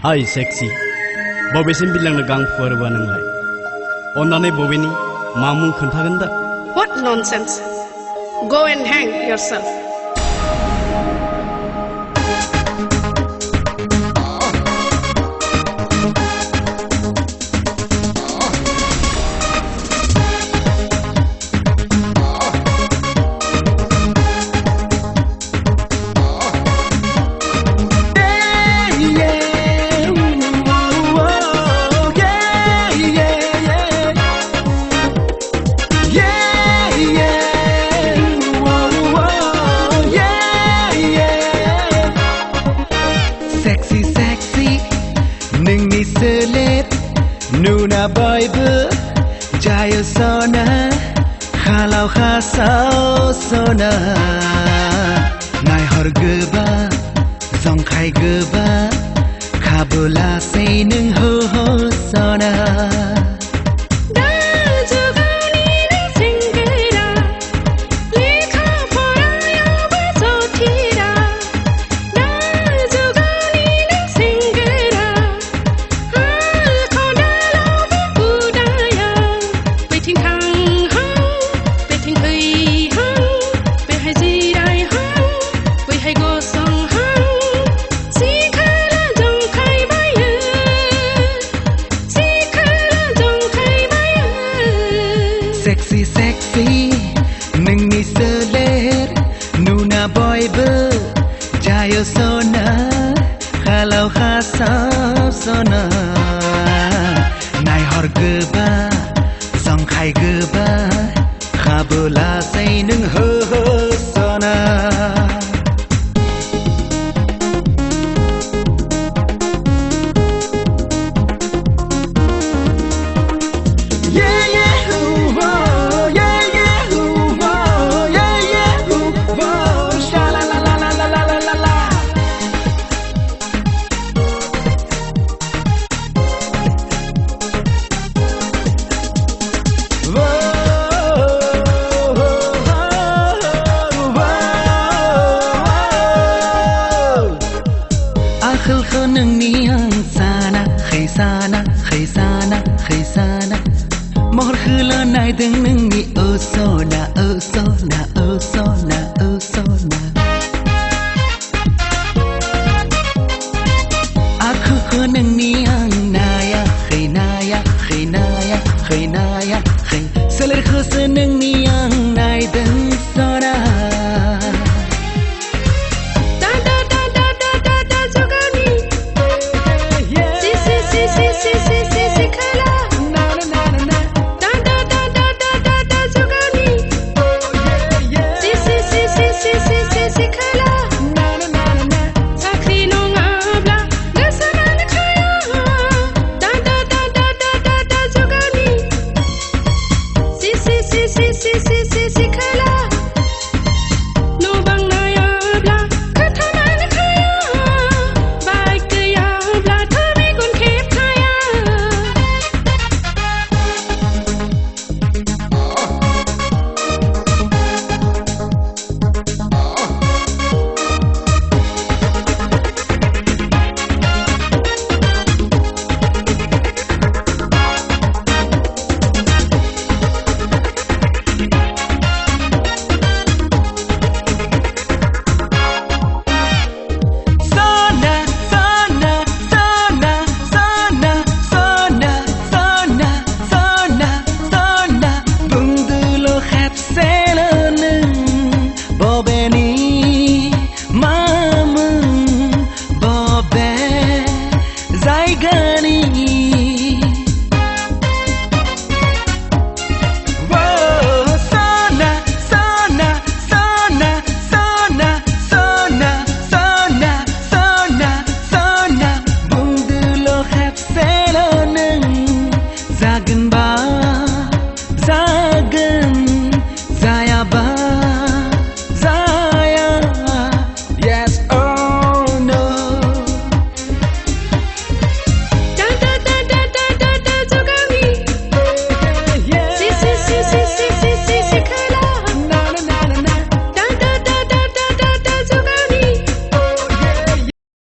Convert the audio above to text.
Hai seksi, बबेसिम बिलांनो गां फुवारबा नोंलाय? अन्नानै बबेनि मा मुं खोन्थागोन दा? What nonsense! Go and hang yourself. Nuna boybu jayo sona khalau khasau sona nai hor goba zongkai goba kabula sei nung ho ho sona Sexy, sexy, nung ni seler, nuna boybu, jayo sona, khalau khasau sona, nai hor goba, zongkai goba, khabula sei nung ho ho sona. Khul nung ni hang sana khai sana khai sana khai sana mohor khula nai deng nung ni o sona o sona o sona o sona